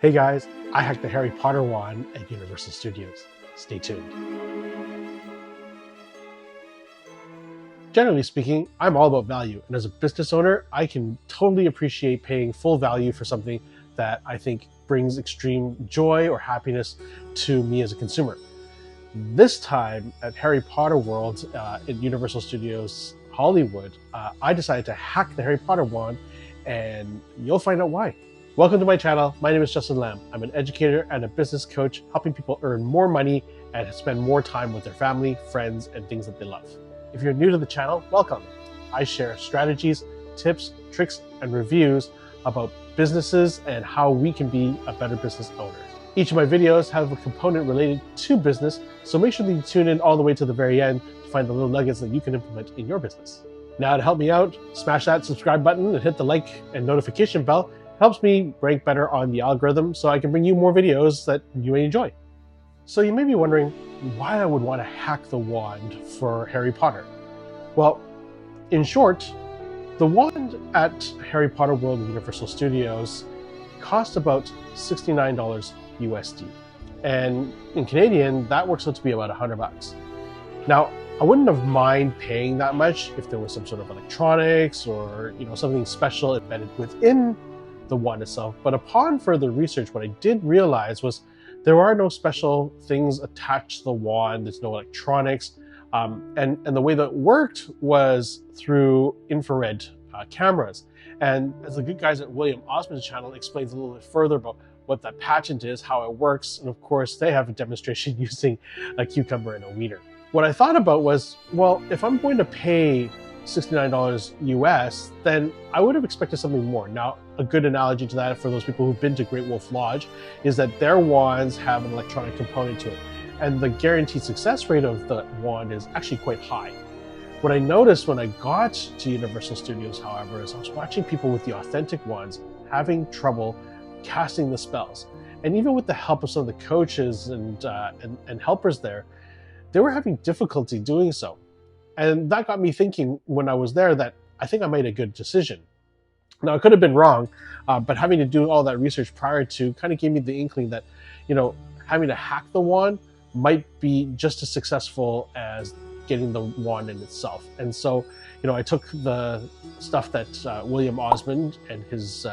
Hey guys, I hacked the Harry Potter wand at Universal Studios. Stay tuned. Generally speaking, I'm all about value, and as a business owner, I can totally appreciate paying full value for something that I think brings extreme joy or happiness to me as a consumer. This time at Harry Potter World at Universal Studios Hollywood, I decided to hack the Harry Potter wand, and you'll find out why. Welcome to my channel. My name is Justin Lam. I'm an educator and a business coach helping people earn more money and spend more time with their family, friends, and things that they love. If you're new to the channel, welcome. I share strategies, tips, tricks, and reviews about businesses and how we can be a better business owner. Each of my videos have a component related to business, so make sure that you tune in all the way to the very end to find the little nuggets that you can implement in your business. Now, to help me out, smash that subscribe button and hit the like and notification bell. Helps me rank better on the algorithm so I can bring you more videos that you may enjoy. So you may be wondering why I would want to hack the wand for Harry Potter. Well, in short, the wand at Harry Potter World at Universal Studios cost about $69 USD. And in Canadian, that works out to be about $100. Now, I wouldn't have mind paying that much if there was some sort of electronics or something special embedded within the wand itself, but upon further research, what I did realize was there are no special things attached to the wand. There's no electronics, and the way that it worked was through infrared cameras. And as the good guys at William Osmond's channel explains a little bit further about what that patent is, how it works, and of course they have a demonstration using a cucumber and a weeder. What I thought about was, well, if I'm going to pay $69 US, then I would have expected something more. Now, a good analogy to that for those people who've been to Great Wolf Lodge is that their wands have an electronic component to it. And the guaranteed success rate of the wand is actually quite high. What I noticed when I got to Universal Studios, however, is I was watching people with the authentic wands having trouble casting the spells. And even with the help of some of the coaches and helpers there, they were having difficulty doing so. And that got me thinking when I was there that I think I made a good decision. Now, I could have been wrong, but having to do all that research prior to kind of gave me the inkling that, having to hack the wand might be just as successful as getting the wand in itself. And so, I took the stuff that William Osmond and his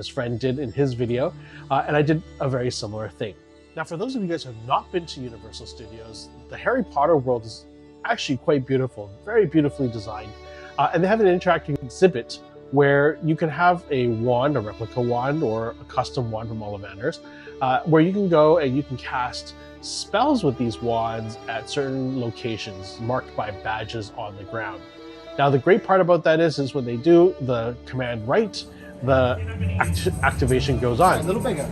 friend did in his video, and I did a very similar thing. Now, for those of you guys who have not been to Universal Studios, the Harry Potter world is actually quite beautiful, very beautifully designed. And they have an interactive exhibit where you can have a wand, a replica wand, or a custom wand from Ollivanders, where you can go and you can cast spells with these wands at certain locations marked by badges on the ground. Now, the great part about that is when they do the command right, the activation goes on. A little bigger.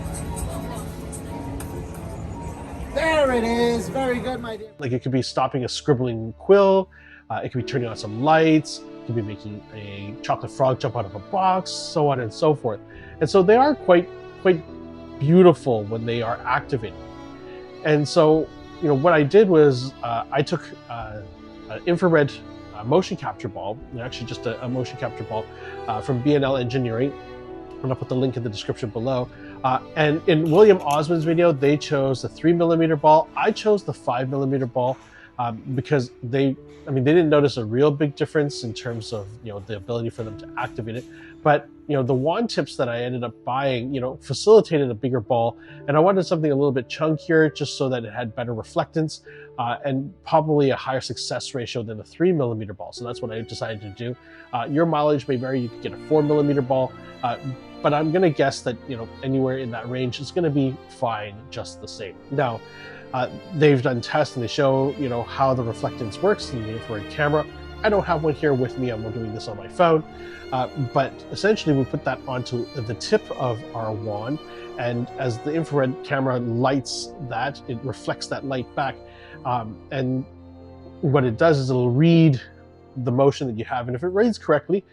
There it is. Very good, my dear. Like, it could be stopping a scribbling quill, it could be turning on some lights, it could be making a chocolate frog jump out of a box, so on and so forth. And so they are quite beautiful when they are activated. And so, what I did was I took an infrared motion capture ball, actually just a motion capture ball from B&L Engineering. I'm gonna put the link in the description below. And in William Osmond's video, they chose the 3mm ball. I chose the 5mm ball because they didn't notice a real big difference in terms of the ability for them to activate it. But the wand tips that I ended up buying facilitated a bigger ball, and I wanted something a little bit chunkier just so that it had better reflectance and probably a higher success ratio than the 3mm ball. So that's what I decided to do. Your mileage may vary. You could get a 4mm ball. But I'm gonna guess that anywhere in that range is gonna be fine just the same. Now, they've done tests and they show how the reflectance works in the infrared camera. I don't have one here with me. I'm doing this on my phone, but essentially we put that onto the tip of our wand, and as the infrared camera lights that, it reflects that light back, and what it does is it'll read the motion that you have, and if it reads correctly,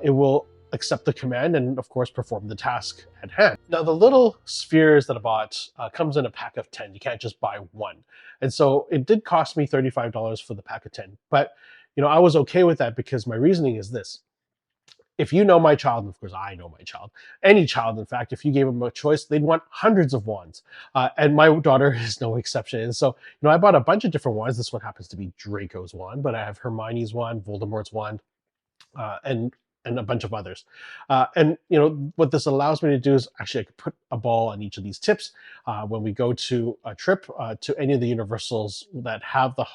it will accept the command and of course perform the task at hand. Now, the little spheres that I bought comes in a pack of 10. You can't just buy one. And so it did cost me $35 for the pack of 10. But I was okay with that because my reasoning is this. if you know my child, and of course I know my child, any child, in fact, if you gave them a choice, they'd want hundreds of wands. And my daughter is no exception. And so, I bought a bunch of different wands. This one happens to be Draco's wand, but I have Hermione's wand, Voldemort's wand, and a bunch of others. And what this allows me to do is actually I could put a ball on each of these tips when we go to a trip to any of the Universals that have the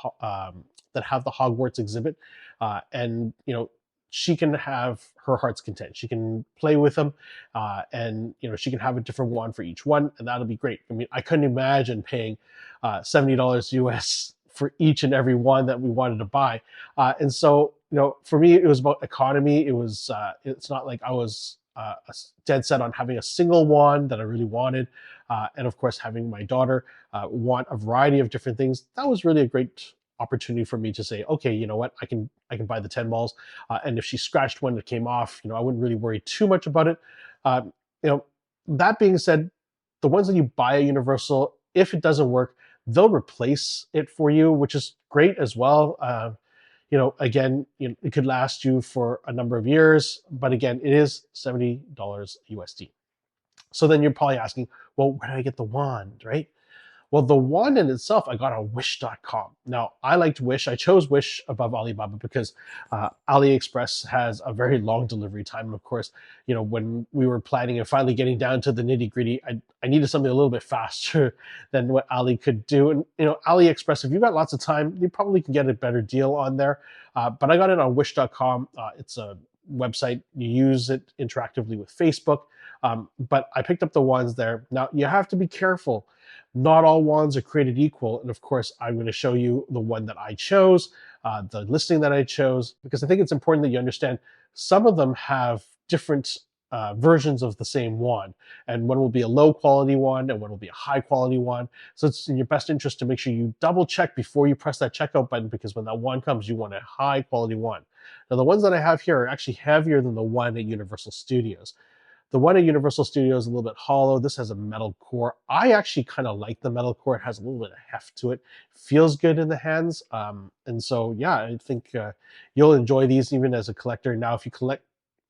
Hogwarts exhibit, and she can have her heart's content. She can play with them, and she can have a different wand for each one, and that'll be great. I mean, I couldn't imagine paying $70 US for each and every one that we wanted to buy. And so, for me, it was about economy. It's not like I was dead set on having a single one that I really wanted. And of course, having my daughter want a variety of different things, that was really a great opportunity for me to say, okay, you know what, I can buy the 10 balls. And if she scratched one that came off, I wouldn't really worry too much about it. You know, that being said, the ones that you buy at Universal, if it doesn't work, they'll replace it for you, which is great as well. Again, it could last you for a number of years, but again, it is $70 USD. So then you're probably asking, well, where do I get the wand, right? Well, the wand in itself, I got on Wish.com. Now, I liked Wish. I chose Wish above Alibaba because AliExpress has a very long delivery time. And of course, when we were planning and finally getting down to the nitty gritty, I needed something a little bit faster than what Ali could do. And, AliExpress, if you've got lots of time, you probably can get a better deal on there. But I got it on Wish.com. It's a website. You use it interactively with Facebook. But I picked up the wands there. Now, you have to be careful. Not all wands are created equal. And of course, I'm going to show you the one that I chose, the listing that I chose, because I think it's important that you understand some of them have different versions of the same wand. And one will be a low quality one and one will be a high quality one. So it's in your best interest to make sure you double check before you press that checkout button, because when that wand comes, you want a high quality one. Now, the ones that I have here are actually heavier than the one at Universal Studios. The one at Universal Studios is a little bit hollow. This has a metal core. I actually kind of like the metal core. It has a little bit of heft to it. Feels good in the hands. And so, yeah, I think you'll enjoy these even as a collector. Now, if you collect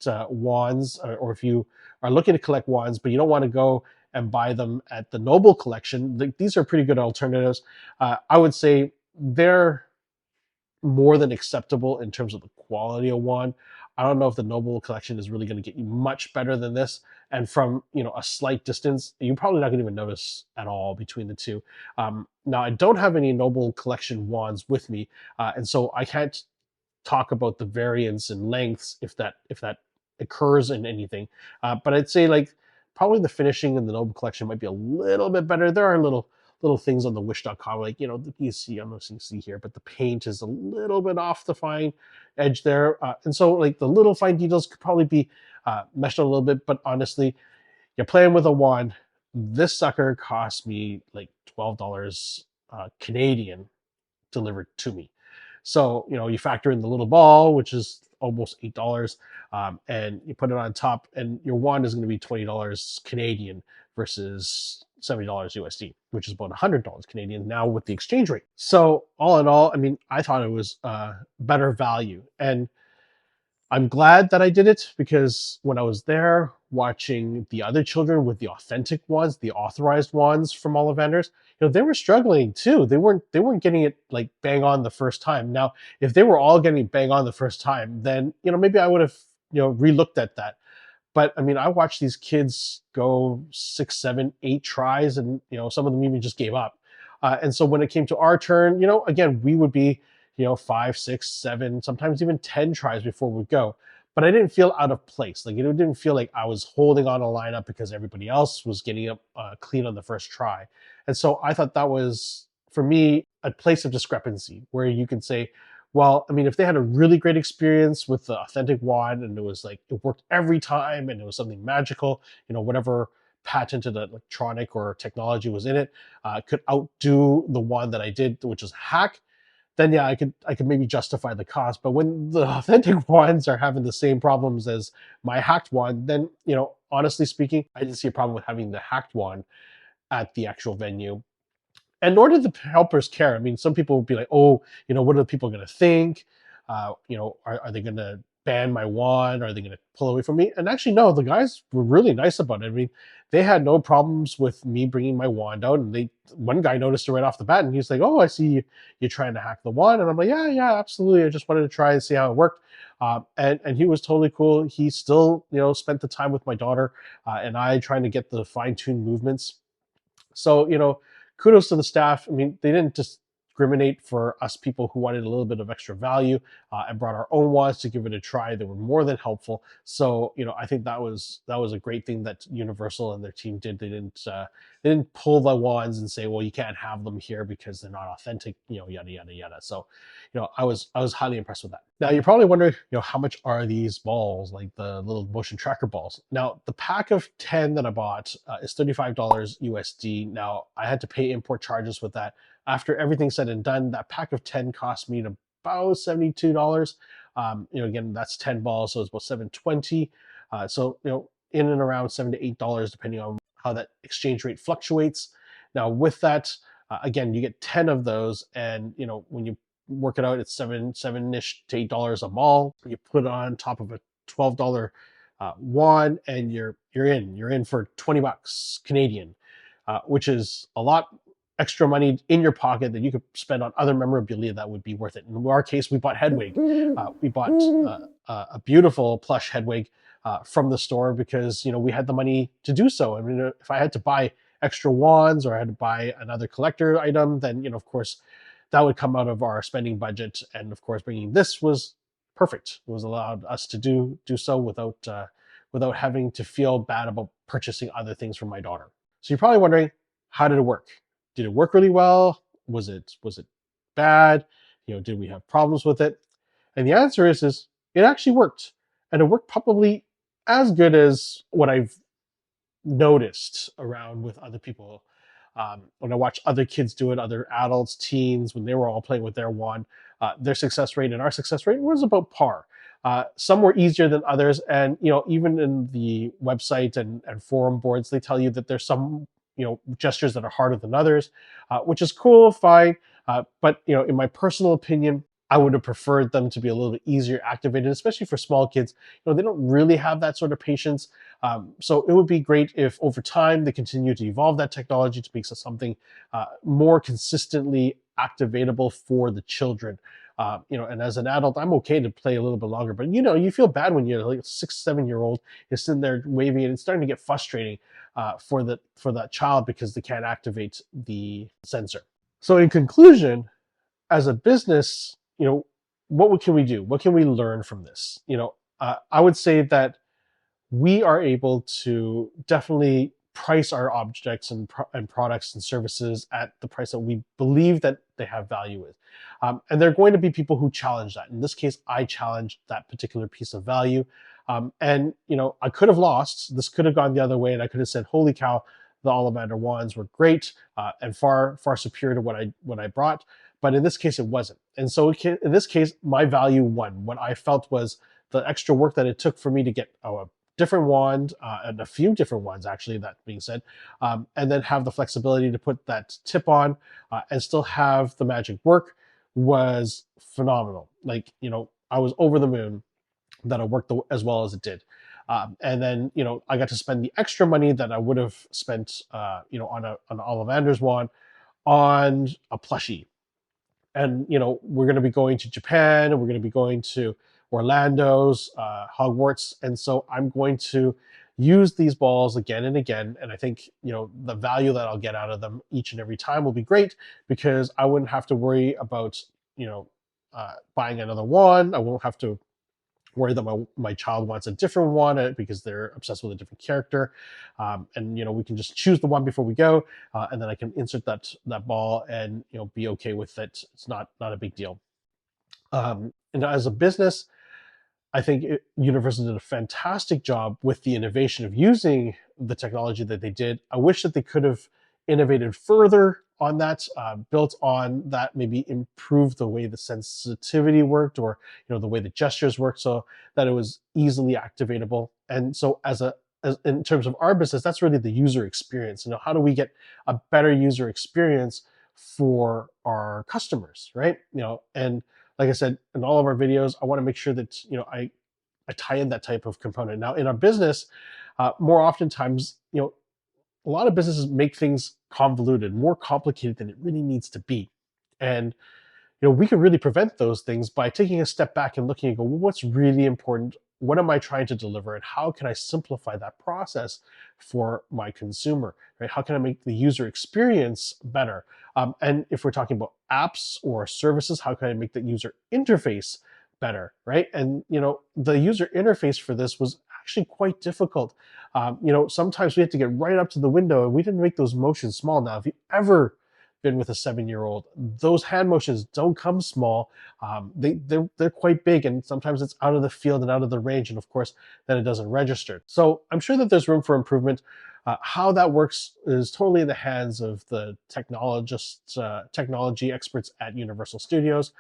wands, or if you are looking to collect wands, but you don't want to go and buy them at the Noble collection, these are pretty good alternatives. I would say they're more than acceptable in terms of the quality of wand. I don't know if the Noble collection is really going to get you much better than this. And from a slight distance, you're probably not going to even notice at all between the two. Now, I don't have any Noble collection wands with me, and so I can't talk about the variance in lengths if that occurs in anything. But I'd say like probably the finishing in the Noble collection might be a little bit better. There are little things on the Wish.com, like you see, I'm not going to see here, but the paint is a little bit off the fine edge there, and so like the little fine details could probably be meshed out a little bit. But honestly, you're playing with a wand. This sucker cost me like $12 Canadian delivered to me. So, you factor in the little ball, which is almost $8, and you put it on top, and your wand is going to be $20 Canadian versus $70 USD, which is about $100 Canadian now with the exchange rate. So, all in all, I mean, I thought it was better value. And I'm glad that I did it, because when I was there watching the other children with the authentic ones, the authorized ones from Ollivanders, they were struggling too. They weren't getting it like bang on the first time. Now, if they were all getting bang on the first time, then maybe I would have relooked at that. But I mean, I watched these kids go 6, 7, 8 tries, and some of them even just gave up. And so when it came to our turn, again, we would be 5, 6, 7, sometimes even 10 tries before we'd go. But I didn't feel out of place. Like, it didn't feel like I was holding on a lineup because everybody else was getting up clean on the first try. And so I thought that was, for me, a place of discrepancy where you can say, well, I mean, if they had a really great experience with the authentic wand, and it was like it worked every time and it was something magical, whatever patented electronic or technology was in it could outdo the one that I did, which was hack, then yeah, I could maybe justify the cost. But when the authentic ones are having the same problems as my hacked one, then honestly speaking, I didn't see a problem with having the hacked one at the actual venue. And nor did the helpers care. I mean, some people would be like, oh, what are the people going to think? Are they going to ban my wand? Are they going to pull away from me? And actually, no, the guys were really nice about it. I mean, they had no problems with me bringing my wand out. And one guy noticed it right off the bat, and he's like, "Oh, I see you're trying to hack the wand." And I'm like, "Yeah, yeah, absolutely. I just wanted to try and see how it worked." And he was totally cool. He still, spent the time with my daughter and I trying to get the fine tuned movements. So, kudos to the staff. I mean, they didn't discriminate for us people who wanted a little bit of extra value and brought our own wands to give it a try. They were more than helpful. So, I think that was a great thing that Universal and their team did. They didn't pull the wands and say, well, you can't have them here because they're not authentic, yada yada yada. So, I was highly impressed with that. Now you're probably wondering, how much are these balls, like the little motion tracker balls? Now the pack of 10 that I bought is $35 USD. Now I had to pay import charges with that. After everything said and done, that pack of 10 cost me about $72. Again, that's 10 balls, so it's about 720. So in and around $7 to $8, depending on how that exchange rate fluctuates. Now with that, again, you get 10 of those, and when you work it out, it's seven-ish to $8 a ball. You put it on top of a $12 wand, and you're in for 20 bucks Canadian, which is a lot extra money in your pocket that you could spend on other memorabilia that would be worth it. In our case, we bought Hedwig. We bought a beautiful plush Hedwig from the store because we had the money to do so. I mean, if I had to buy extra wands or I had to buy another collector item, then of course that would come out of our spending budget. And of course, bringing this was perfect. It was allowed us to do so without having to feel bad about purchasing other things for my daughter. So you're probably wondering, how did it work? Did it work really well? Was it bad? Did we have problems with it? And the answer is it actually worked, and it worked probably as good as what I've noticed around with other people. When I watch other kids do it, other adults, teens, when they were all playing with their wand, their success rate and our success rate was about par. Some were easier than others, and even in the website and forum boards, they tell you that there's some gestures that are harder than others, which is cool, fine. But in my personal opinion, I would have preferred them to be a little bit easier activated, especially for small kids. They don't really have that sort of patience. So it would be great if over time they continue to evolve that technology to make something more consistently activatable for the children. And as an adult, I'm okay to play a little bit longer, but you feel bad when you're like a 6, 7 year old is sitting there waving, and it's starting to get frustrating for that child because they can't activate the sensor. So in conclusion, as a business, what can we do? What can we learn from this? I would say that we are able to definitely price our objects and products and services at the price that we believe that they have value with. And there are going to be people who challenge that. In this case, I challenged that particular piece of value. And I could have lost. This could have gone the other way, and I could have said, "Holy cow, the Ollivander wands were great and far far superior to what I brought." But in this case, it wasn't. And so in this case, my value won. What I felt was the extra work that it took for me to get a different wand and a few different wands, actually, that being said, and then have the flexibility to put that tip on and still have the magic work was phenomenal. Like, I was over the moon that it worked as well as it did. And then, I got to spend the extra money that I would have spent, on an Ollivander's wand on a plushie. And we're going to be going to Japan, and we're going to be going to Orlando's, Hogwarts, and so I'm going to use these balls again and again. And I think the value that I'll get out of them each and every time will be great because I wouldn't have to worry about buying another one. I won't have to worry that my child wants a different one because they're obsessed with a different character. And we can just choose the one before we go, and then I can insert that ball and be okay with it. It's not a big deal. And as a business, I think Universal did a fantastic job with the innovation of using the technology that they did. I wish that they could have innovated further on that, built on that, maybe improve the way the sensitivity worked or the way the gestures worked, so that it was easily activatable. And so, as in terms of our business, that's really the user experience. How do we get a better user experience for our customers, right? And like I said, in all of our videos, I want to make sure that I tie in that type of component. Now, in our business, more oftentimes, a lot of businesses make things convoluted, more complicated than it really needs to be. And we can really prevent those things by taking a step back and looking and go, well, what's really important? What am I trying to deliver? And how can I simplify that process for my consumer, right? How can I make the user experience better? And if we're talking about apps or services, how can I make the user interface better, right? And, the user interface for this was actually quite difficult. Sometimes we had to get right up to the window and we didn't make those motions small. Now, if you ever been with a 7-year-old, those hand motions don't come small. They're quite big, and sometimes it's out of the field and out of the range, and of course, then it doesn't register. So I'm sure that there's room for improvement. How that works is totally in the hands of the technologists, technology experts at Universal Studios.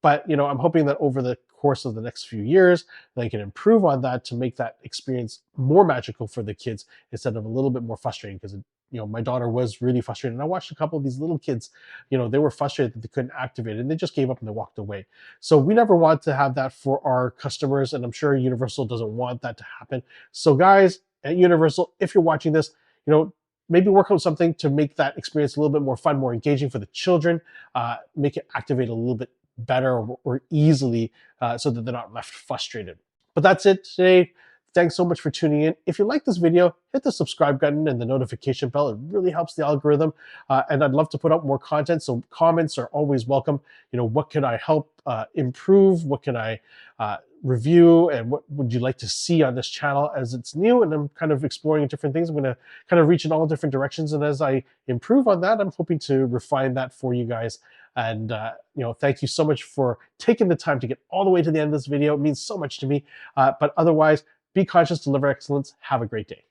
But I'm hoping that over the course of the next few years, they can improve on that to make that experience more magical for the kids instead of a little bit more frustrating. Because my daughter was really frustrated. And I watched a couple of these little kids, they were frustrated that they couldn't activate it and they just gave up and they walked away. So we never want to have that for our customers. And I'm sure Universal doesn't want that to happen. So guys at Universal, if you're watching this, maybe work on something to make that experience a little bit more fun, more engaging for the children, make it activate a little bit better or easily so that they're not left frustrated. But that's it today. Thanks so much for tuning in. If you like this video, hit the subscribe button and the notification bell. It really helps the algorithm. And I'd love to put up more content, so comments are always welcome. What can I help improve? What can I review? And what would you like to see on this channel as it's new? And I'm kind of exploring different things. I'm going to kind of reach in all different directions. And as I improve on that, I'm hoping to refine that for you guys. And, thank you so much for taking the time to get all the way to the end of this video. It means so much to me. But otherwise, be conscious, deliver excellence. Have a great day.